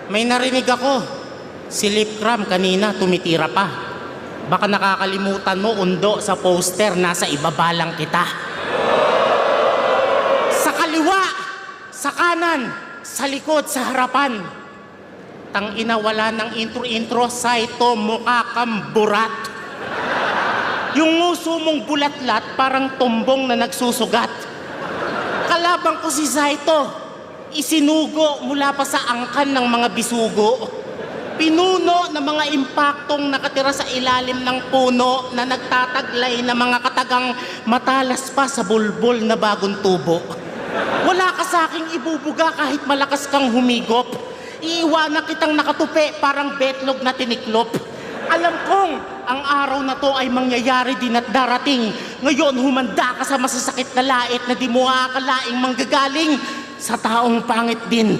May narinig ako. Si Lip Cram kanina tumitira pa. Baka nakakalimutan mo, Undo, sa poster nasa ibaba lang kita. Sa kaliwa, sa kanan, sa likod, sa harapan. Tangina, wala ng intro-intro, Saito, mukha kang burat. Yung nguso mong bulatlat parang tumbong na nagsusugat. Kalabang ko si Saito, isinugo mula pa sa angkan ng mga bisugo. Pinuno ng mga impaktong nakatira sa ilalim ng puno na nagtataglay na mga katagang matalas pa sa bulbol na bagong tubo. Wala ka sa aking ibubuga kahit malakas kang humigop. Iiwanan kitang nakatupi parang betlog na tiniklop. Alam kong ang araw na to ay mangyayari din at darating. Ngayon humanda ka sa masasakit na lait na di mo akalaing manggagaling sa taong pangit din.